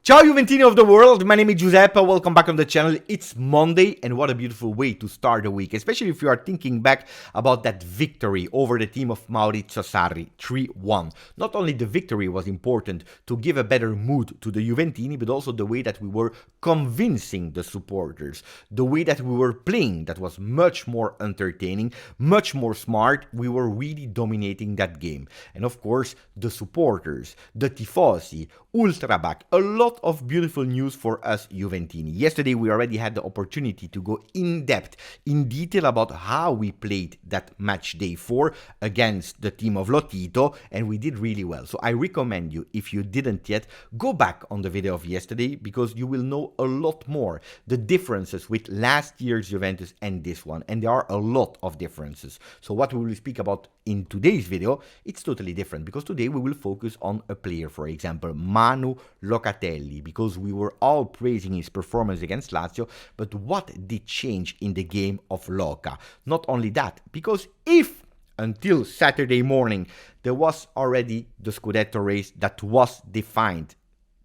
Ciao Juventini of the world, my name is Giuseppe, welcome back on the channel. It's Monday and what a beautiful way to start the week, especially if you are thinking back about that victory over the team of Maurizio Sarri, 3-1. Not only the victory was important to give a better mood to the Juventini, but also the way that we were convincing the supporters, the way that we were playing that was much more entertaining, much more smart. We were really dominating that game. And of course, the supporters, the tifosi, Ultraback, a lot of beautiful news for us Juventini. Yesterday we already had the opportunity to go in depth, in detail about how we played that match day 4 against the team of Lotito, and we did really well. So I recommend you, if you didn't yet, go back on the video of yesterday because you will know a lot more the differences with last year's Juventus and this one, and there are a lot of differences. So what we will speak about in today's video, it's totally different because today we will focus on a player, for example, Manuel Locatelli, because we were all praising his performance against Lazio, but what did change in the game of Loca? Not only that, because if until Saturday morning there was already the Scudetto race that was defined,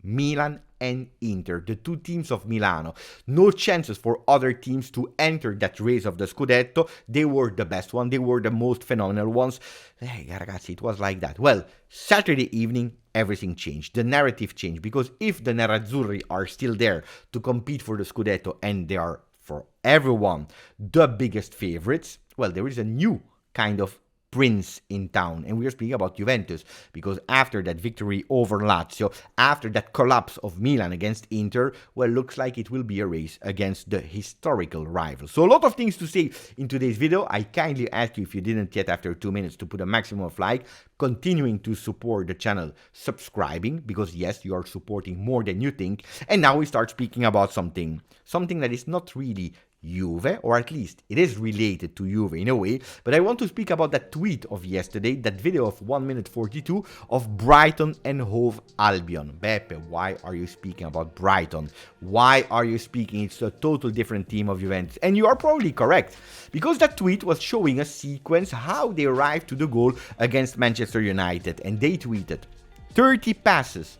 Milan and Inter, the two teams of Milano, no chances for other teams to enter that race of the Scudetto. They were the best one, they were the most phenomenal ones. Hey ragazzi, it was like that. Well, Saturday evening everything changed, the narrative changed, because if the Nerazzurri are still there to compete for the Scudetto and they are for everyone the biggest favorites, well, there is a new kind of prince in town, and we are speaking about Juventus, because after that victory over Lazio, after that collapse of Milan against Inter, well, looks like it will be a race against the historical rival. So a lot of things to say in today's video. I kindly ask you, if you didn't yet after 2 minutes, to put a maximum of like, continuing to support the channel, subscribing, because yes, you are supporting more than you think. And now we start speaking about something that is not really Juve, or at least it is related to Juve in a way, but I want to speak about that tweet of yesterday, that video of 1 minute 42 of Brighton and Hove Albion. Beppe, why are you speaking about Brighton? Why are you speaking? It's a total different team of Juventus. And you are probably correct, because that tweet was showing a sequence how they arrived to the goal against Manchester United, and they tweeted 30 passes,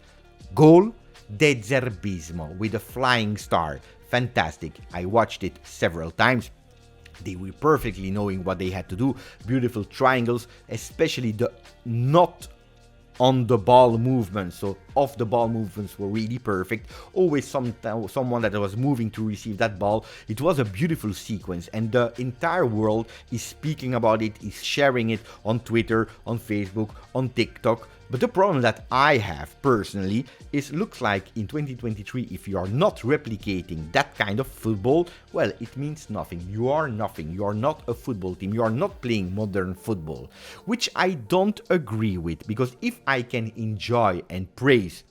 goal, De Zerbismo with a flying star. Fantastic. I watched it several times. They were perfectly knowing what they had to do. Beautiful triangles, especially the not on the ball movements. So off the ball movements were really perfect. Always someone that was moving to receive that ball. It was a beautiful sequence, and the entire world is speaking about it, is sharing it on Twitter, on Facebook, on TikTok. But the problem that I have personally is, looks like in 2023, if you are not replicating that kind of football, well, it means nothing. You are nothing. You are not a football team. You are not playing modern football, which I don't agree with, because if I can enjoy and praise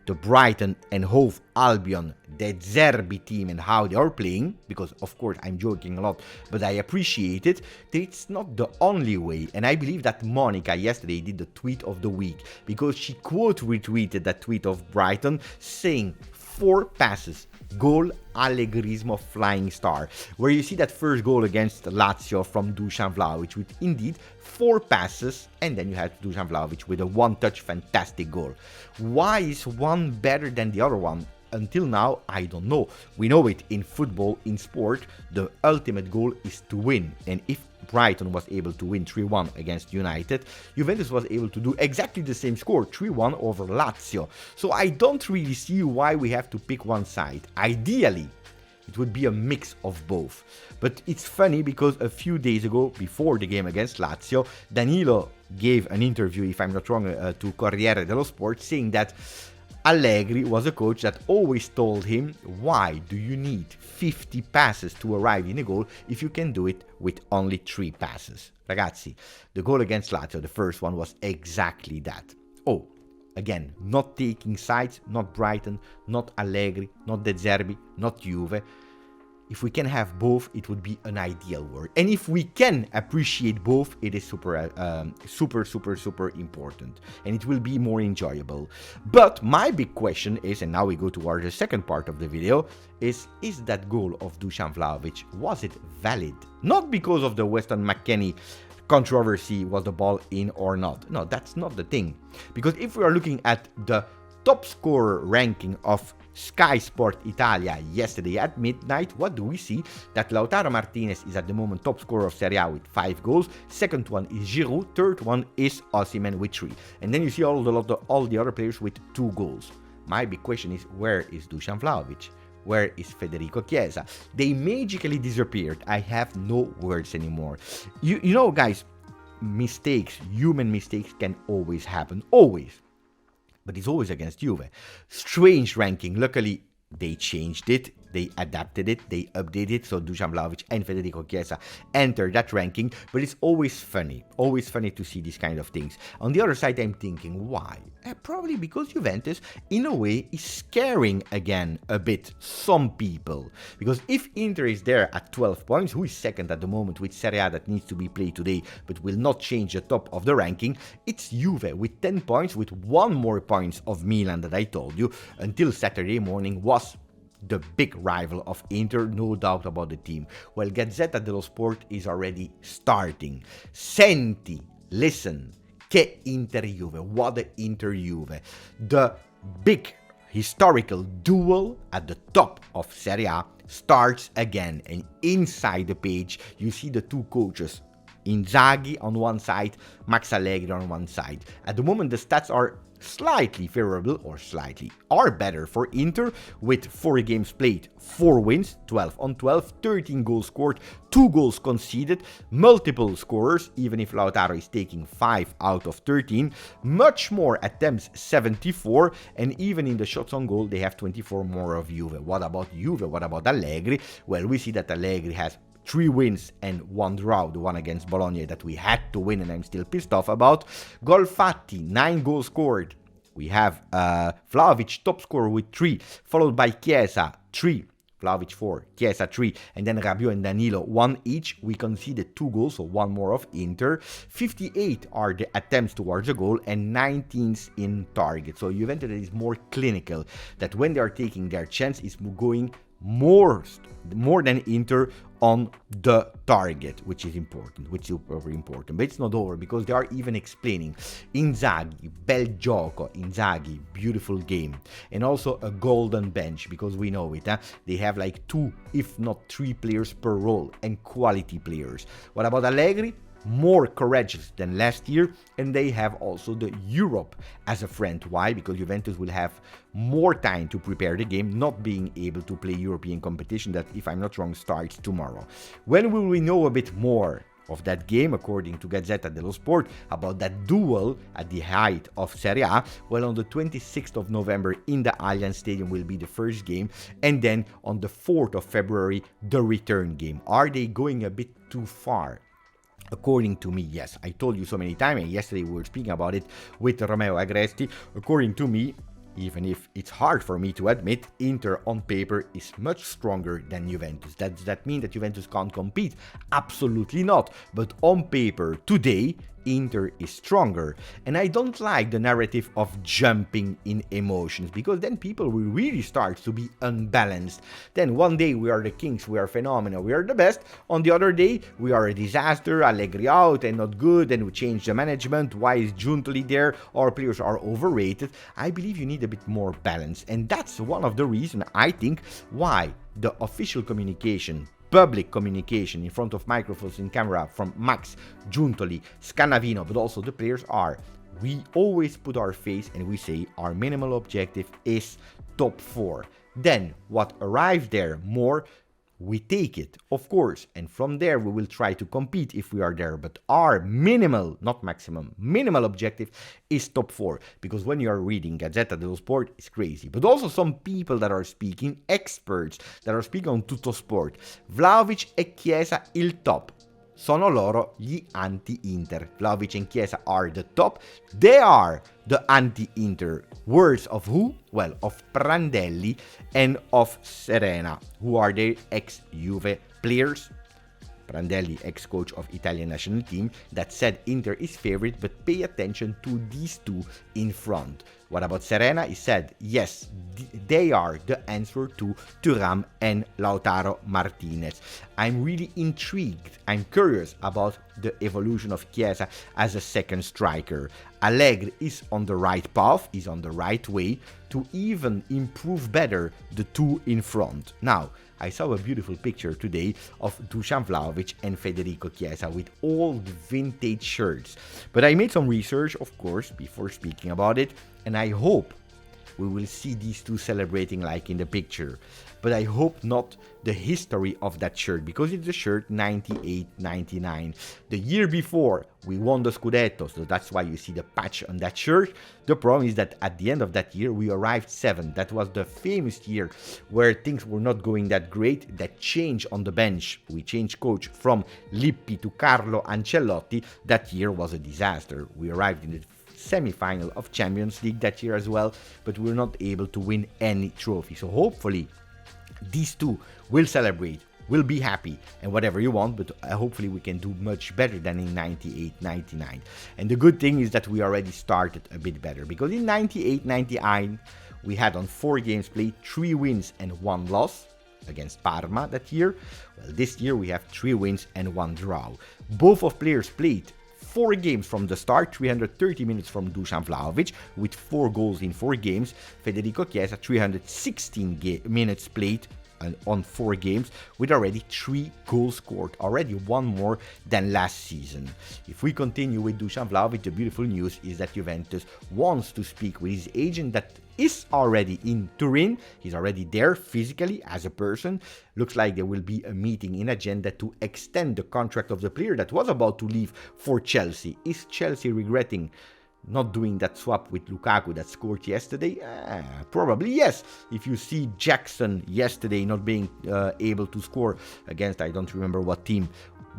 the Brighton and Hove Albion, De Zerbi team, and how they are playing, because of course I'm joking a lot, but I appreciate it, that it's not the only way. And I believe that Monica yesterday did the tweet of the week, because she quote retweeted that tweet of Brighton saying 4 passes, goal, allegrismo, flying star, where you see that first goal against Lazio from Dusan Vlahovic with indeed 4 passes, and then you had Dusan Vlahovic with a one-touch fantastic goal. Why is one better than the other one? Until now, I don't know. We know it in football, in sport, the ultimate goal is to win, and if Brighton was able to win 3-1 against United, Juventus was able to do exactly the same score, 3-1 over Lazio. So I don't really see why we have to pick one side. Ideally, it would be a mix of both. But it's funny because a few days ago, before the game against Lazio, Danilo gave an interview, if I'm not wrong, to Corriere dello Sport, saying that Allegri was a coach that always told him, why do you need 50 passes to arrive in a goal if you can do it with only 3 passes? Ragazzi, the goal against Lazio, the first one, was exactly that. Oh, again, not taking sides, not Brighton, not Allegri, not De Zerbi, not Juve. If we can have both, it would be an ideal world. And if we can appreciate both, it is super important. And it will be more enjoyable. But my big question is, and now we go towards the second part of the video, is that goal of Dusan Vlahovic, was it valid? Not because of the Weston McKennie controversy, was the ball in or not. No, that's not the thing. Because if we are looking at the top scorer ranking of Sky Sport Italia yesterday at midnight, what do we see? That Lautaro Martinez is at the moment top scorer of Serie A with 5 goals. Second one is Giroud. Third one is Osimhen with 3. And then you see all the other players with 2 goals. My big question is, where is Dusan Vlahovic? Where is Federico Chiesa? They magically disappeared. I have no words anymore. You know, guys, mistakes, human mistakes can always happen. Always. But it's always against Juve. Strange ranking. Luckily, they changed it. They adapted it. They updated it. So Dusan Vlahovic and Federico Chiesa enter that ranking. But it's always funny. Always funny to see these kind of things. On the other side, I'm thinking, why? Probably because Juventus, in a way, is scaring again a bit some people. Because if Inter is there at 12 points, who is second at the moment with Serie A that needs to be played today, but will not change the top of the ranking, it's Juve with 10 points, with 1 more points of Milan that I told you, until Saturday morning was the big rival of Inter, no doubt about the team. Well, Gazzetta dello Sport is already starting. Senti, listen, che Inter-Juve, what a Inter-Juve. The big historical duel at the top of Serie A starts again. And inside the page, you see the 2 coaches, Inzaghi on one side, Max Allegri on one side. At the moment, the stats are slightly favorable, or slightly are better for Inter, with 4 games played, 4 wins, 12 on 12, 13 goals scored, 2 goals conceded, multiple scorers, even if Lautaro is taking 5 out of 13, much more attempts, 74, and even in the shots on goal, they have 24 more of Juve. What about Juve? What about Allegri? Well, we see that Allegri has 3 wins and 1 draw, the one against Bologna that we had to win and I'm still pissed off about. Gol fatti, 9 goals scored. We have Vlahovic, top scorer with 3, followed by Chiesa, 3. Vlahovic 4, Chiesa 3, and then Rabiot and Danilo 1 each. We conceded 2 goals, so 1 more of Inter. 58 are the attempts towards a goal and 19s in target. So Juventus is more clinical, that when they are taking their chance is going more than Inter on the target, which is important, which is super important. But it's not over, because they are even explaining Inzaghi, bel gioco, Inzaghi, beautiful game, and also a golden bench, because we know it, they have like 2, if not 3 players per role, and quality players. What about Allegri? More courageous than last year, and they have also the Europe as a friend. Why? Because Juventus will have more time to prepare the game, not being able to play European competition that, if I'm not wrong, starts tomorrow. When will we know a bit more of that game, according to Gazzetta dello Sport, about that duel at the height of Serie A? Well, on the 26th of November in the Allianz Stadium will be the first game, and then on the 4th of February, the return game. Are they going a bit too far? According to me, yes. I told you so many times, and yesterday we were speaking about it with Romeo Agresti. According to me, even if it's hard for me to admit, Inter on paper is much stronger than Juventus. Does that mean that Juventus can't compete? Absolutely not. But on paper, today, Inter is stronger. And I don't like the narrative of jumping in emotions, because then people will really start to be unbalanced. Then one day we are the kings, we are phenomenal, we are the best. On the other day, we are a disaster, Allegri out and not good, and we change the management. Why is Giuntoli there? Our players are overrated. I believe you need a bit more balance. And that's one of the reasons, I think, why the official communication, public communication in front of microphones and camera from Max, Giuntoli, Scannavino, but also the players are, we always put our face and we say our minimal objective is top 4. Then what arrives there more, we take it, of course, and from there we will try to compete if we are there. But our minimal, not maximum, minimal objective is top 4. Because when you are reading Gazzetta dello Sport, it's crazy. But also some people that are speaking, experts that are speaking on Tutto Sport. Vlahovic e Chiesa il top. Sono loro gli anti-Inter. Vlahovic and Chiesa are the top. They are the anti-Inter. Words of who? Well, of Prandelli and of Serena, who are their ex-Juve players. Prandelli, ex-coach of Italian national team, that said Inter is favorite, but pay attention to these 2 in front. What about Serena? He said, yes, they are the answer to Thuram and Lautaro Martinez. I'm really intrigued. I'm curious about the evolution of Chiesa as a second striker. Allegri is on the right path, is on the right way to even improve better the two in front. Now, I saw a beautiful picture today of Dusan Vlahovic and Federico Chiesa with old vintage shirts. But I made some research, of course, before speaking about it, and I hope we will see these two celebrating like in the picture. But I hope not the history of that shirt, because it's the shirt 98-99. The year before, we won the Scudetto, so that's why you see the patch on that shirt. The problem is that at the end of that year, we arrived 7th. That was the famous year where things were not going that great. That change on the bench, we changed coach from Lippi to Carlo Ancelotti. That year was a disaster. We arrived in the semi-final of Champions League that year as well, but we were not able to win any trophy. So hopefully these two will celebrate, will be happy, and whatever you want, but hopefully we can do much better than in 98-99. And the good thing is that we already started a bit better, because in 98-99 we had on 4 games played 3 wins and 1 loss against Parma that year. Well, this year we have 3 wins and 1 draw. Both of players played 4 games from the start, 330 minutes from Dusan Vlahovic, with 4 goals in 4 games. Federico Chiesa, 316 minutes played on 4 games, with already 3 goals scored, already 1 more than last season. If we continue with Dusan Vlahovic, the beautiful news is that Juventus wants to speak with his agent that is already in Turin. He's already there physically as a person. Looks like there will be a meeting in agenda to extend the contract of the player that was about to leave for Chelsea. Is Chelsea regretting not doing that swap with Lukaku that scored yesterday? Probably yes. If you see Jackson yesterday not being able to score against, I don't remember what team,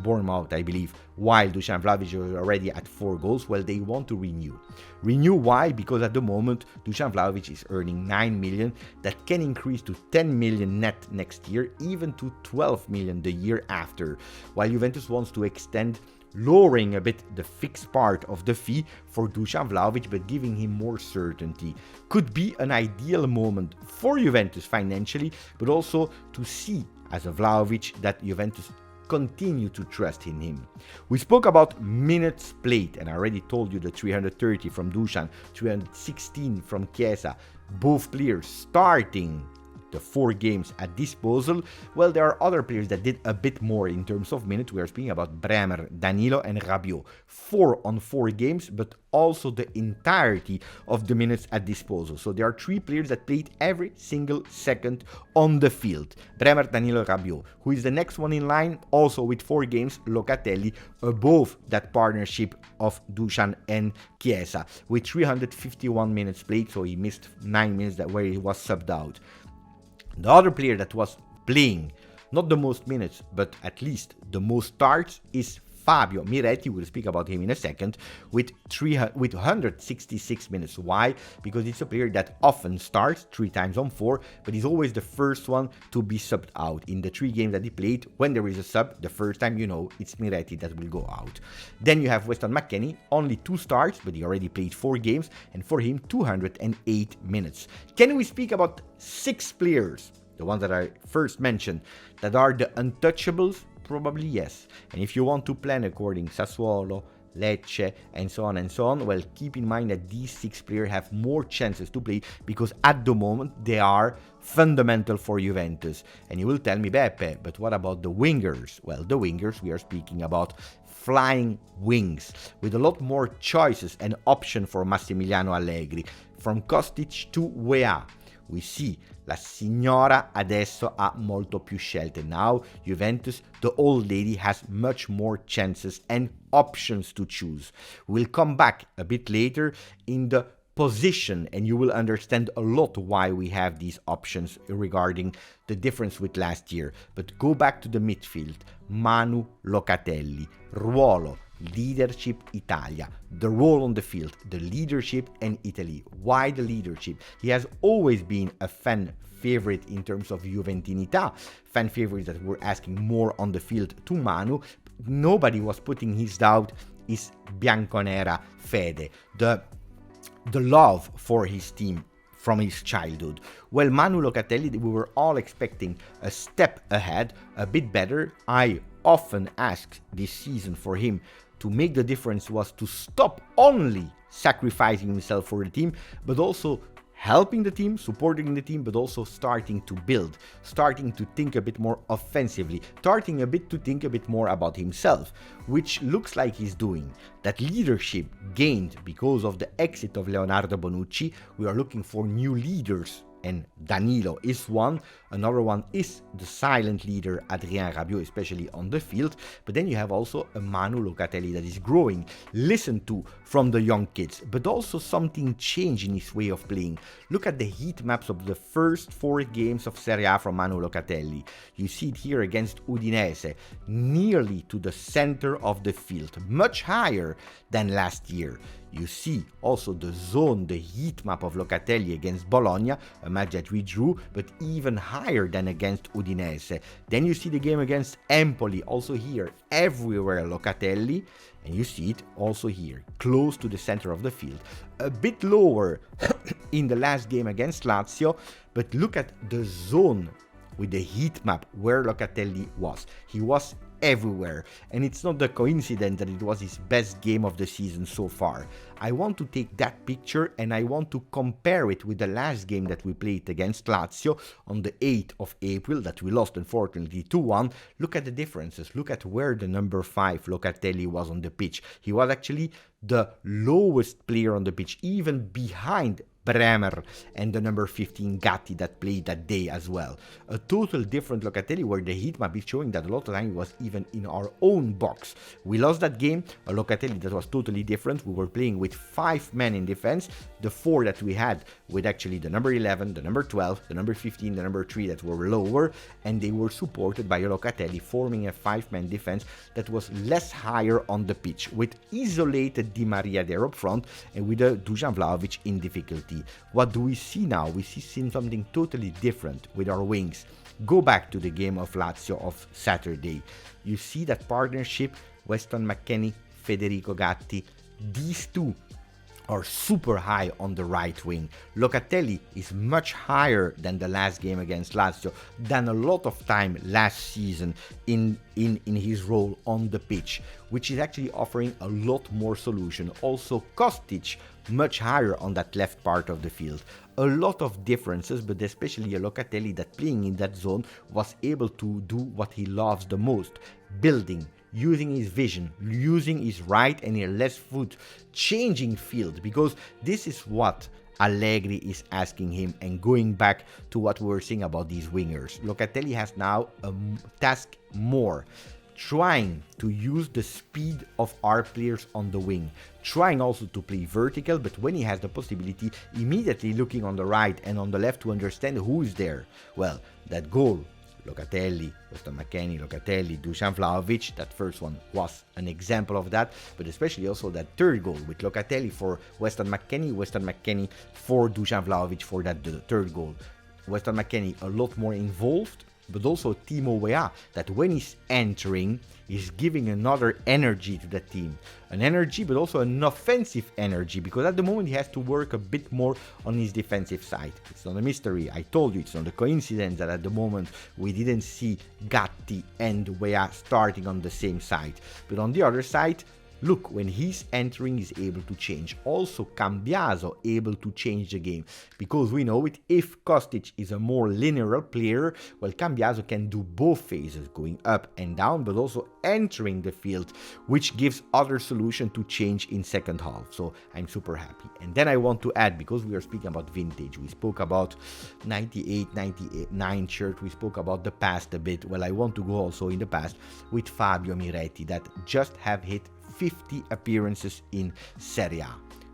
Bournemouth, I believe, while Dusan Vlahovic was already at 4 goals, well, they want to renew. Renew why? Because at the moment, Dusan Vlahovic is earning 9 million. That can increase to 10 million net next year, even to 12 million the year after. While Juventus wants to extend, lowering a bit the fixed part of the fee for Dusan Vlahovic, but giving him more certainty. Could be an ideal moment for Juventus financially, but also to see as a Vlahovic that Juventus continue to trust in him. We spoke about minutes played, and I already told you the 330 from Dusan, 316 from Chiesa, both players starting the 4 games at disposal. Well, there are other players that did a bit more in terms of minutes. We are speaking about Bremer, Danilo and Rabiot. 4 on 4 games, but also the entirety of the minutes at disposal. So there are 3 players that played every single second on the field. Bremer, Danilo, Rabiot. Who is the next one in line? Also with 4 games, Locatelli, above that partnership of Dusan and Chiesa, with 351 minutes played, so he missed 9 minutes where he was subbed out. The other player that was playing, not the most minutes, but at least the most starts, is Fabio Miretti. We'll speak about him in a second, with 166 minutes. Why? Because it's a player that often starts 3 times on 4, but he's always the first one to be subbed out. In the 3 games that he played, when there is a sub, the first time, you know, it's Miretti that will go out. Then you have Weston McKennie, only 2 starts, but he already played 4 games, and for him, 208 minutes. Can we speak about 6 players, the ones that I first mentioned, that are the untouchables? Probably yes. And if you want to plan according Sassuolo, Lecce, and so on, well, keep in mind that these 6 players have more chances to play, because at the moment they are fundamental for Juventus. And you will tell me, Beppe, but what about the wingers? Well, the wingers, we are speaking about flying wings, with a lot more choices and option for Massimiliano Allegri, from Kostic to Weah. We see la signora adesso ha molto più scelte. Now Juventus, the old lady, has much more chances and options to choose. We'll come back a bit later in the position, and you will understand a lot why we have these options regarding the difference with last year. But go back to the midfield. Manu Locatelli, ruolo, leadership, Italia. The role on the field, the leadership, and Italy. Why the leadership? He has always been a fan favorite in terms of Juventinità. Fan favorites that were asking more on the field to Manu. Nobody was putting his doubt is Bianconera Fede. The the love for his team from his childhood. Well, Manuel Locatelli, we were all expecting a step ahead, a bit better. I often asked this season for him to make the difference was to stop only sacrificing himself for the team, but also helping the team, supporting the team, but also starting to build, starting to think a bit more offensively, starting a bit to think a bit more about himself, which looks like he's doing. That leadership gained because of the exit of Leonardo Bonucci. We are looking for new leaders, and Danilo is one. Another one is the silent leader Adrien Rabiot, especially on the field. But then you have also a Manuel Locatelli that is growing, listened to from the young kids, but also something changed in his way of playing. Look at the heat maps of the first 4 games of Serie A from Manuel Locatelli. You see it here against Udinese, nearly to the center of the field, much higher than last year. You see also the zone, the heat map of Locatelli against Bologna, a match that we drew, but even higher than against Udinese. Then you see the game against Empoli, also here, everywhere Locatelli, and you see it also here, close to the center of the field. A bit lower in the last game against Lazio, but look at the zone with the heat map where Locatelli was. He was everywhere, and it's not a coincidence that it was his best game of the season so far. I want to take that picture and I want to compare it with the last game that we played against Lazio on the 8th of April that we lost unfortunately 2-1. Look at the differences. Look at where the number 5 Locatelli was on the pitch. He was actually the lowest player on the pitch, even behind Bremer and the number 15 Gatti that played that day as well. A total different Locatelli, where the heat map is showing that a lot of time he was even in our own box. We lost that game, a Locatelli that was totally different. We were playing with 5 men in defense, the 4 that we had with actually the number 11, the number 12, the number 15, the number 3 that were lower, and they were supported by a Locatelli forming a 5-man defense that was less higher on the pitch, with isolated Di Maria there up front and with a Dusan Vlahovic in difficulty. What do we see now? We see something totally different with our wings. Go back to the game of Lazio of Saturday. You see that partnership, Weston McKennie, Federico Gatti. These two are super high on the right wing. Locatelli is much higher than the last game against Lazio, than a lot of time last season in his role on the pitch, which is actually offering a lot more solution. Also Kostic much higher on that left part of the field. A lot of differences, but especially a Locatelli that playing in that zone was able to do what he loves the most, building, using his vision, using his right and his left foot, changing field, because this is what Allegri is asking him. And going back to what we were saying about these wingers, Locatelli has now a task more, trying to use the speed of our players on the wing, trying also to play vertical, but when he has the possibility, immediately looking on the right and on the left to understand who is there. Well, that goal, Locatelli, Weston McKennie, Locatelli, Dusan Vlahovic, that first one was an example of that, but especially also that third goal with Locatelli for Weston McKennie for Dusan Vlahovic for that third goal. Weston McKennie a lot more involved, but also Timo Weah, that when he's entering, is giving another energy to the team. An energy, but also an offensive energy, because at the moment he has to work a bit more on his defensive side. It's not a mystery. I told you, it's not a coincidence that at the moment we didn't see Gatti and Weah starting on the same side. But on the other side, look, when he's entering, he's able to change. Also, Cambiaso able to change the game, because we know it, if Kostic is a more linear player, well, Cambiaso can do both phases, going up and down, but also entering the field, which gives other solution to change in second half. So I'm super happy. And then I want to add, because we are speaking about vintage, we spoke about 98, 99 shirt, we spoke about the past a bit. Well, I want to go also in the past with Fabio Miretti, that just have hit 50 appearances in Serie A.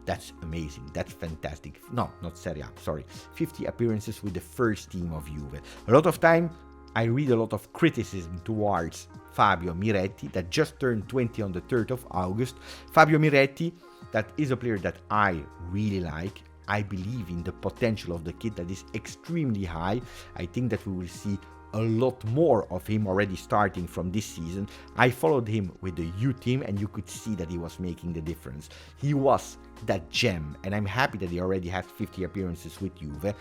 That's amazing. That's fantastic. No, not Serie A, sorry. 50 appearances with the first team of Juve. A lot of time, I read a lot of criticism towards Fabio Miretti, that just turned 20 on the 3rd of August. Fabio Miretti, that is a player that I really like. I believe in the potential of the kid, that is extremely high. I think that we will see a lot more of him already starting from this season. I followed him with the youth team and you could see that he was making the difference. He was that gem, and I'm happy that he already has 50 appearances with Juve.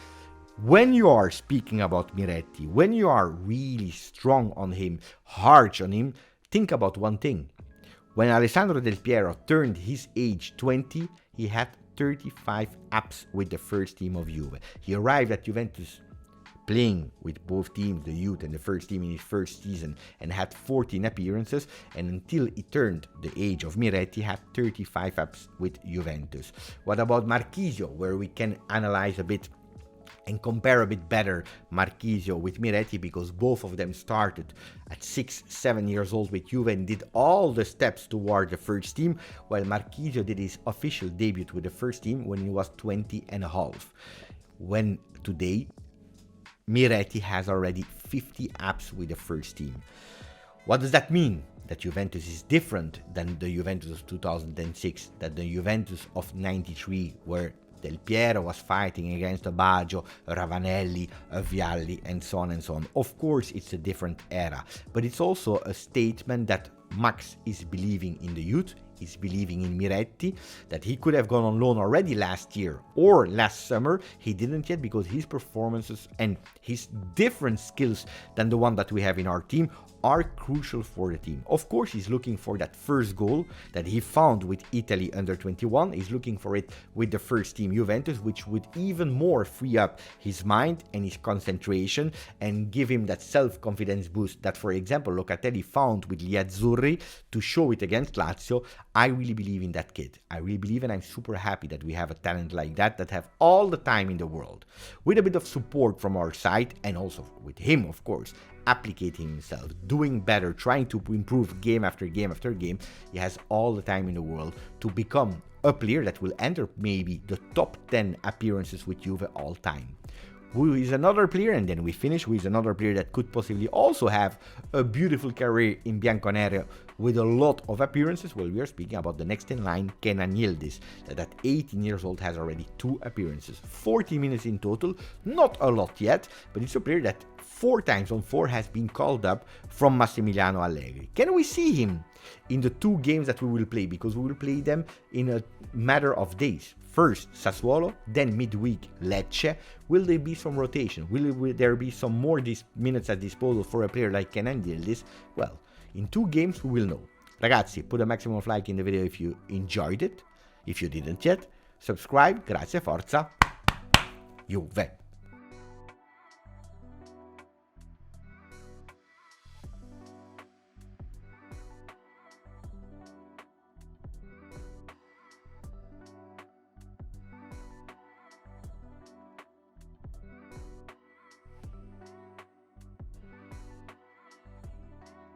When you are speaking about Miretti, when you are really strong on him, harsh on him, think about one thing. When Alessandro Del Piero turned his age 20, he had 35 apps with the first team of Juve. He arrived at Juventus playing with both teams, the youth and the first team, in his first season, and had 14 appearances, and until he turned the age of Miretti, he had 35 apps with Juventus. What about Marchisio, where we can analyze a bit and compare a bit better Marchisio with Miretti, because both of them started at 6-7 years old with Juve and did all the steps toward the first team, while Marchisio did his official debut with the first team when he was 20 and a half. When today, Miretti has already 50 apps with the first team. What does that mean? That Juventus is different than the Juventus of 2006, that the Juventus of 93, where Del Piero was fighting against a Baggio, a Ravanelli, a Vialli, and so on and so on. Of course, it's a different era, but it's also a statement that Max is believing in the youth, is believing in Miretti, that he could have gone on loan already last year or last summer. He didn't yet because his performances and his different skills than the one that we have in our team are crucial for the team. Of course, he's looking for that first goal that he found with Italy under 21. He's looking for it with the first team Juventus, which would even more free up his mind and his concentration and give him that self-confidence boost that, for example, Locatelli found with gli Azzurri to show it against Lazio. I really believe in that kid. I really believe, and I'm super happy that we have a talent like that have all the time in the world. With a bit of support from our side, and also with him, of course, applicating himself, doing better, trying to improve game after game after game, he has all the time in the world to become a player that will enter maybe the top 10 appearances with Juve all time. Who is another player, and then we finish, who is another player that could possibly also have a beautiful career in Bianconero with a lot of appearances? Well, we are speaking about the next in line, Kenan Yildiz, that at 18 years old has already 2 appearances, 40 minutes in total, not a lot yet, but it's a player that 4 times on 4 has been called up from Massimiliano Allegri. Can we see him in the 2 games that we will play? Because we will play them in a matter of days. First Sassuolo, then midweek Lecce. Will there be some rotation? Will there be some more minutes at disposal for a player like Kenan Yildiz? Well, in 2 games we will know. Ragazzi, put a maximum of like in the video if you enjoyed it. If you didn't yet, subscribe. Grazie, forza, Juve.